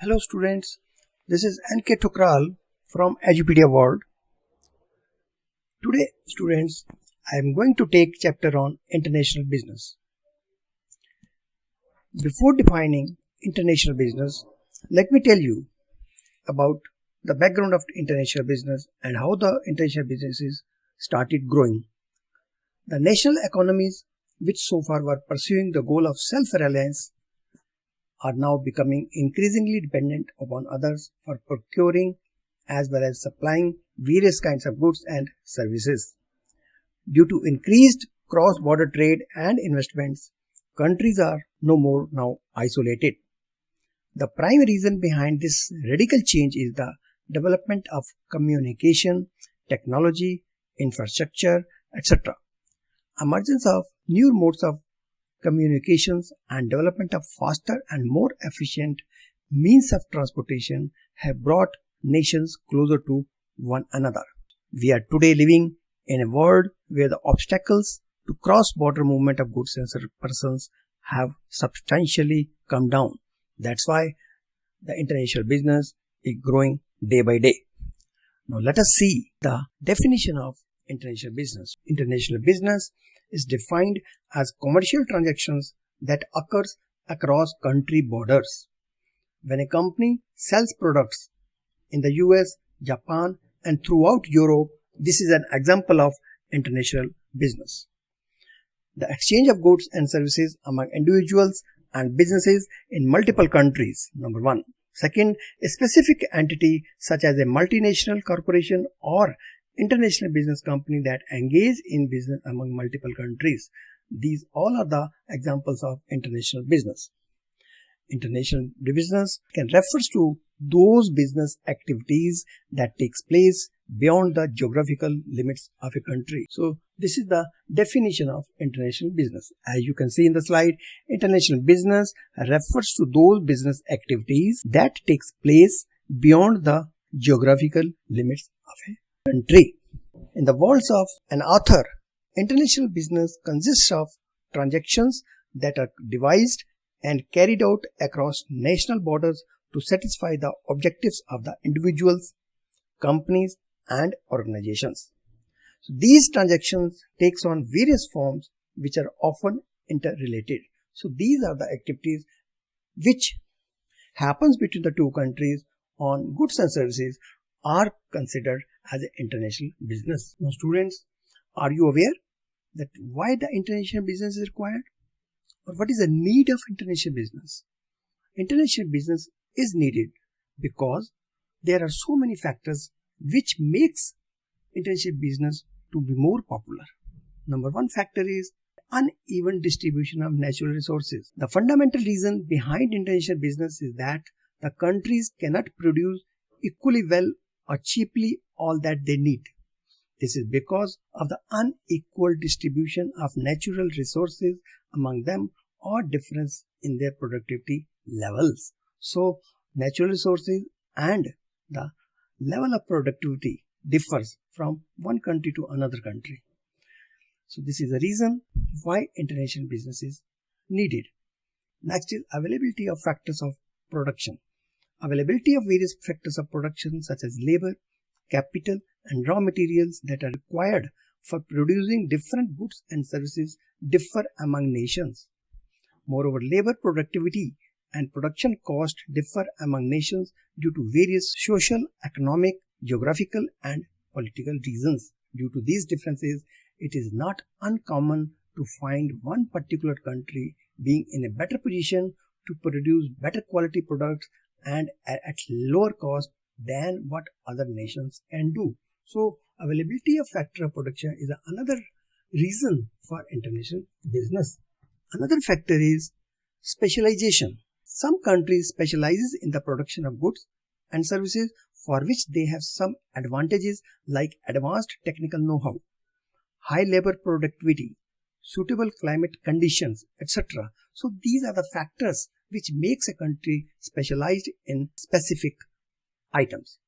Hello students, this is N.K. Thukral from Edupedia World. Today students, I am going to take chapter on international business. Before defining international business, let me tell you about the background of international business and how the international businesses started growing. The national economies which so far were pursuing the goal of self-reliance are now becoming increasingly dependent upon others for procuring as well as supplying various kinds of goods and services. Due to increased cross-border trade and investments, countries are no more now isolated. The prime reason behind this radical change is the development of communication, technology, infrastructure, etc. Emergence of new modes of communications and development of faster and more efficient means of transportation have brought nations closer to one another. We are today living in a world where the obstacles to cross-border movement of goods and persons have substantially come down. That's why the international business is growing day by day. Now let us see the definition of international business. International business is defined as commercial transactions that occurs across country borders. When a company sells products in the US, Japan and throughout Europe, this is an example of international business. The exchange of goods and services among individuals and businesses in multiple countries, number one. Second, a specific entity such as a multinational corporation or international business company that engage in business among multiple countries. These all are the examples of international business. International business can refer to those business activities that takes place beyond the geographical limits of a country. So this is the definition of international business. As you can see in the slide, international business refers to those business activities that takes place beyond the geographical limits of a country. In the words of an author, international business consists of transactions that are devised and carried out across national borders to satisfy the objectives of the individuals, companies and organizations. So these transactions takes on various forms which are often interrelated. So these are the activities which happens between the two countries on goods and services are considered as an international business. Now students, are you aware that why the international business is required? Or what is the need of international business? International business is needed because there are so many factors which makes international business to be more popular. Number one factor is uneven distribution of natural resources. The fundamental reason behind international business is that the countries cannot produce equally well or cheaply all that they need. This is because of the unequal distribution of natural resources among them or difference in their productivity levels. So natural resources and the level of productivity differs from one country to another country. So this is the reason why international business is needed. Next is availability of factors of production. Availability of various factors of production such as labor, capital and raw materials that are required for producing different goods and services differ among nations. Moreover, labor productivity and production cost differ among nations due to various social, economic, geographical and political reasons. Due to these differences, it is not uncommon to find one particular country being in a better position to produce better quality products and at lower cost than what other nations can do. So availability of factor of production is another reason for international business. Another factor is specialization. Some countries specializes in the production of goods and services for which they have some advantages like advanced technical know-how, high labor productivity, suitable climate conditions, etc. So these are the factors which makes a country specialized in specific items.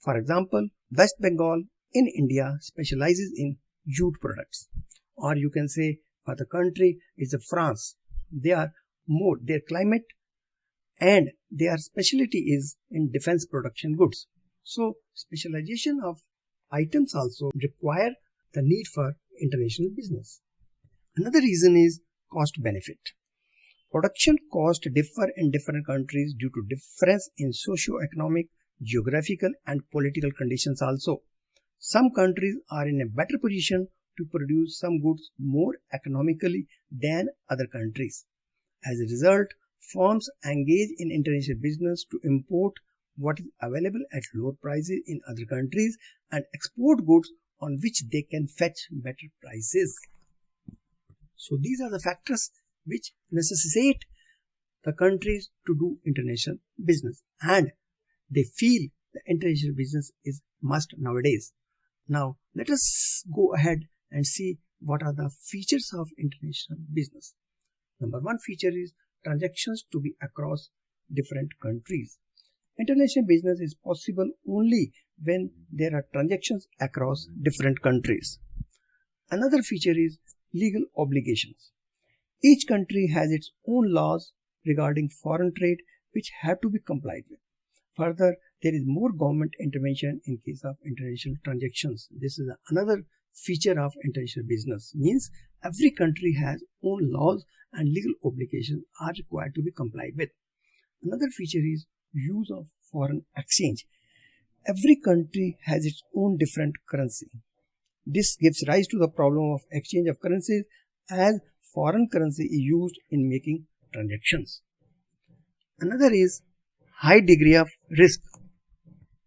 For example, West Bengal in India specializes in jute products, or you can say for the country is France. They are more, their climate and their specialty is in defense production goods. So specialization of items also require the need for international business. Another reason is cost benefit. Production costs differ in different countries due to difference in socio-economic, geographical and political conditions also. Some countries are in a better position to produce some goods more economically than other countries. As a result, firms engage in international business to import what is available at lower prices in other countries and export goods on which they can fetch better prices. So these are the factors which necessitate the countries to do international business, and they feel the international business is must nowadays. Now let us go ahead and see what are the features of international business. Number one feature is transactions to be across different countries. International business is possible only when there are transactions across different countries. Another feature is legal obligations. Each country has its own laws regarding foreign trade which have to be complied with. Further, there is more government intervention in case of international transactions. This is another feature of international business, means every country has own laws and legal obligations are required to be complied with. Another feature is use of foreign exchange. Every country has its own different currency. This gives rise to the problem of exchange of currencies as foreign currency is used in making transactions. Another is high degree of risk.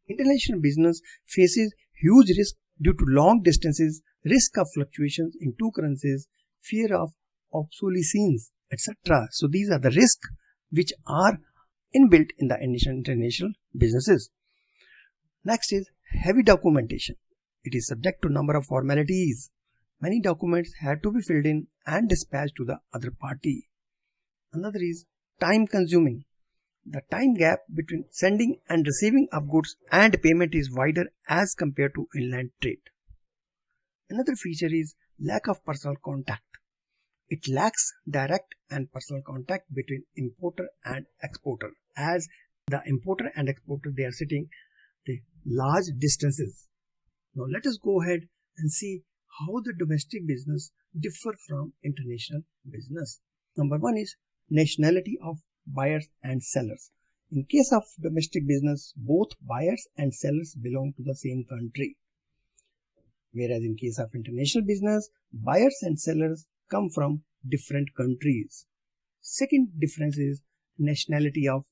International business faces huge risk due to long distances, risk of fluctuations in two currencies, fear of obsolescence, etc. So these are the risks which are inbuilt in the international businesses. Next is heavy documentation. It is subject to number of formalities. Many documents have to be filled in and dispatched to the other party. Another is time consuming. The time gap between sending and receiving of goods and payment is wider as compared to inland trade. Another feature is lack of personal contact. It lacks direct and personal contact between importer and exporter, as the importer and exporter, they are sitting the large distances. Now let us go ahead and see how the domestic business differ from international business. Number one is nationality of buyers and sellers. In case of domestic business, both buyers and sellers belong to the same country. Whereas in case of international business, buyers and sellers come from different countries. Second difference is nationality of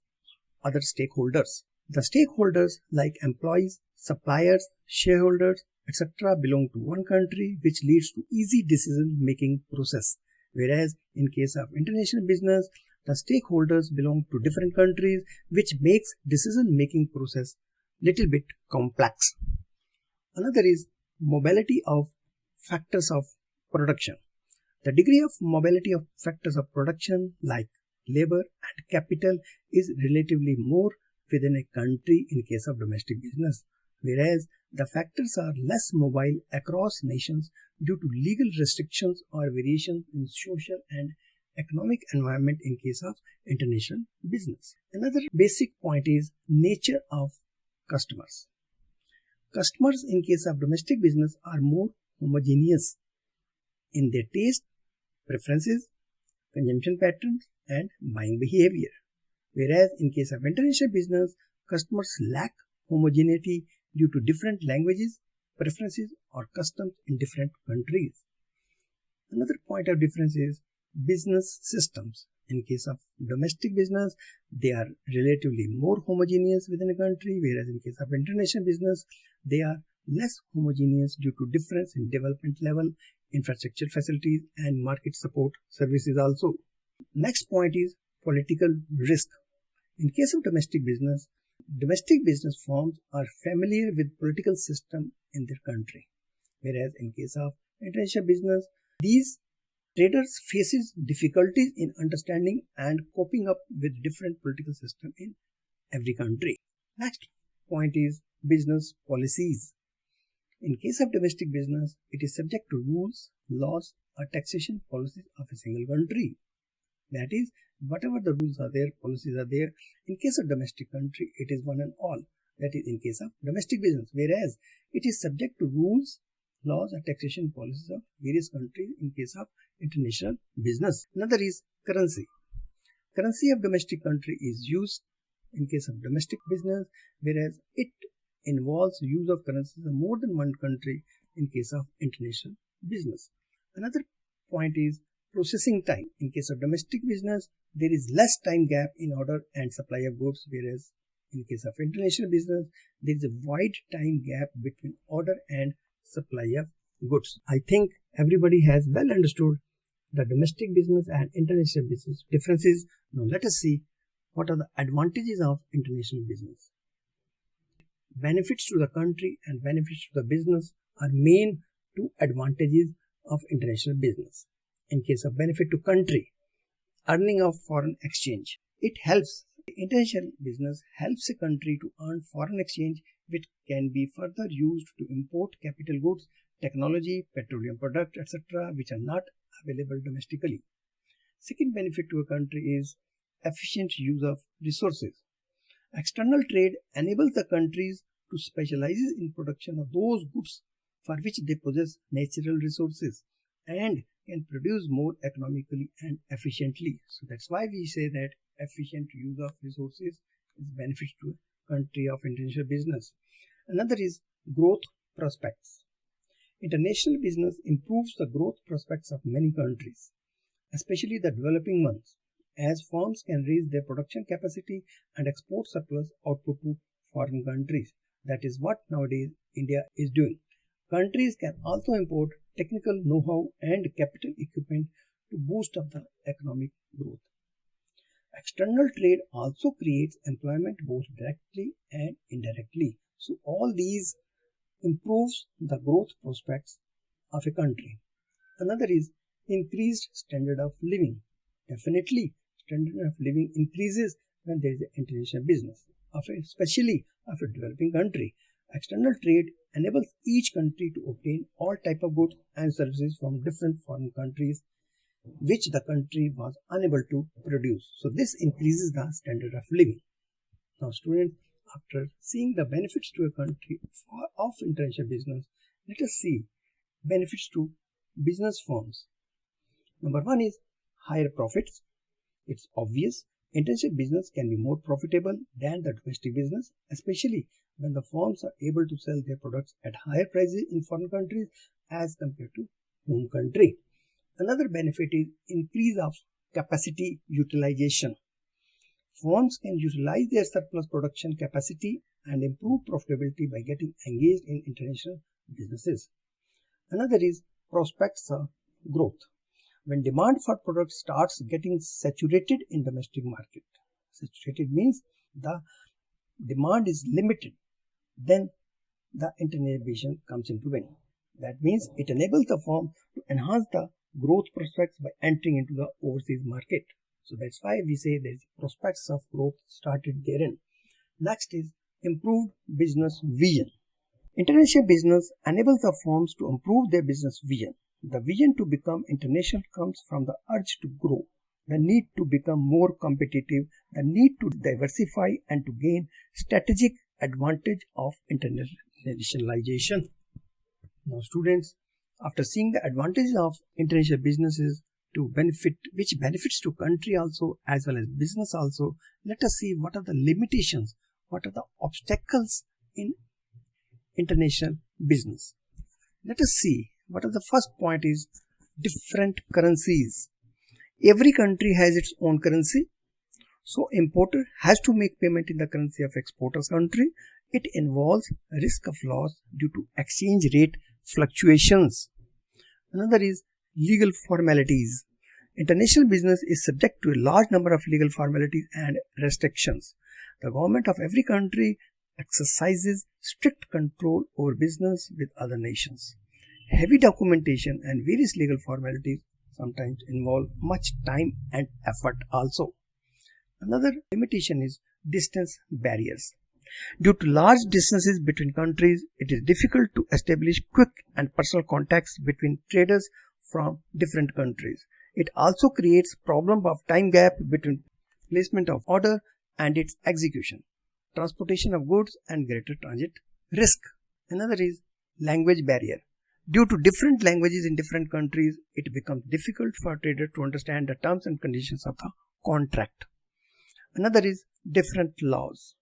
other stakeholders. The stakeholders like employees, suppliers, shareholders, etc. belong to one country, which leads to easy decision making process. Whereas in case of international business, the stakeholders belong to different countries, which makes decision making process little bit complex. Another is mobility of factors of production. The degree of mobility of factors of production like labor and capital is relatively more within a country in case of domestic business, whereas the factors are less mobile across nations due to legal restrictions or variations in social and economic environment in case of international business. Another basic point is nature of customers. Customers in case of domestic business are more homogeneous in their taste, preferences, consumption patterns and buying behavior. Whereas in case of international business, customers lack homogeneity due to different languages, preferences or customs in different countries. Another point of difference is business systems. In case of domestic business, they are relatively more homogeneous within a country, whereas in case of international business, they are less homogeneous due to difference in development level, infrastructure facilities and market support services also. Next point is political risk. In case of domestic business firms are familiar with political system in their country, whereas in case of international business, these traders faces difficulties in understanding and coping up with different political system in every country. Next point is business policies. In case of domestic business, it is subject to rules, laws or taxation policies of a single country. That is, whatever the rules are there, policies are there, in case of domestic country, it is one and all. That is in case of domestic business, whereas it is subject to rules, laws and taxation policies of various countries in case of international business. Another is currency. Currency of domestic country is used in case of domestic business, whereas it involves use of currencies of more than one country in case of international business. Another point is processing time. In case of domestic business, there is less time gap in order and supply of goods, whereas in case of international business, there is a wide time gap between order and supply of goods. I think everybody has well understood the domestic business and international business differences. Now let us see what are the advantages of international business. Benefits to the country and benefits to the business are main two advantages of international business. In case of benefit to country, earning of foreign exchange. It helps. International business helps a country to earn foreign exchange, which can be further used to import capital goods, technology, petroleum products, etc., which are not available domestically. Second benefit to a country is efficient use of resources. External trade enables the countries to specialize in production of those goods for which they possess natural resources and can produce more economically and efficiently. So that's why we say that efficient use of resources is beneficial to a country of international business. Another is growth prospects. International business improves the growth prospects of many countries, especially the developing ones, as firms can raise their production capacity and export surplus output to foreign countries. That is what nowadays India is doing. Countries can also import technical know-how and capital equipment to boost up the economic growth. External trade also creates employment both directly and indirectly. So all these improves the growth prospects of a country. Another is increased standard of living. Definitely, standard of living increases when there is an international business, especially of a developing country. External trade enables each country to obtain all type of goods and services from different foreign countries which the country was unable to produce. So this increases the standard of living. Now students, after seeing the benefits to a country of international business, let us see benefits to business firms. Number one is higher profits. It's obvious. International business can be more profitable than the domestic business, especially when the firms are able to sell their products at higher prices in foreign countries as compared to home country. Another benefit is increase of capacity utilization. Firms can utilize their surplus production capacity and improve profitability by getting engaged in international businesses. Another is prospects of growth. When demand for products starts getting saturated in domestic market, saturated means the demand is limited, then the international comes into being. That means it enables the firm to enhance the growth prospects by entering into the overseas market. So that's why we say there is prospects of growth started therein. Next is improved business vision. International business enables the firms to improve their business vision. The vision to become international comes from the urge to grow, the need to become more competitive, the need to diversify and to gain strategic advantage of internationalization. Now students, after seeing the advantages of international businesses to benefit, which benefits to country also as well as business also, let us see what are the limitations, what are the obstacles in international business. Let us see what are the first point is different currencies. Every country has its own currency. So importer has to make payment in the currency of exporter's country. It involves risk of loss due to exchange rate fluctuations. Another is legal formalities. International business is subject to a large number of legal formalities and restrictions. The government of every country exercises strict control over business with other nations. Heavy documentation and various legal formalities sometimes involve much time and effort also. Another limitation is distance barriers. Due to large distances between countries, it is difficult to establish quick and personal contacts between traders from different countries. It also creates problem of time gap between placement of order and its execution, transportation of goods and greater transit risk. Another is language barrier. Due to different languages in different countries, it becomes difficult for a trader to understand the terms and conditions of the contract. Another is different laws.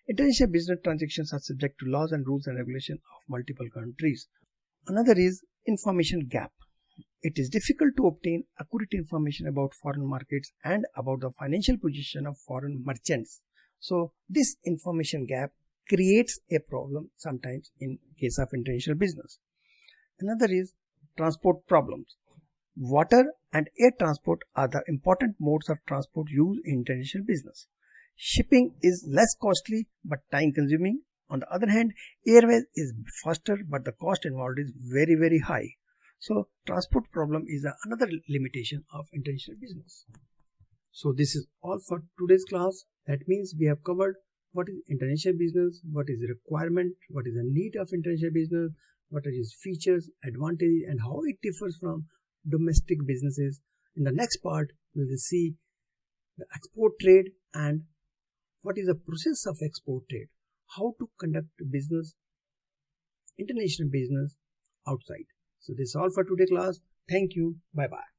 International business transactions are subject to laws and rules and regulations of multiple countries. Another is information gap. It is difficult to obtain accurate information about foreign markets and about the financial position of foreign merchants. So this information gap creates a problem sometimes in case of international business. Another is transport problems. Water and air transport are the important modes of transport used in international business. Shipping is less costly but time consuming. On the other hand, airways is faster but the cost involved is very high. So transport problem is another limitation of international business. So this is all for today's class. That means we have covered what is international business, what is the requirement, what is the need of international business, what are its features, advantages, and how it differs from domestic businesses. In the next part, we will see the export trade and what is the process of export trade, how to conduct business, international business outside. So this is all for today's class. Thank you. Bye-bye.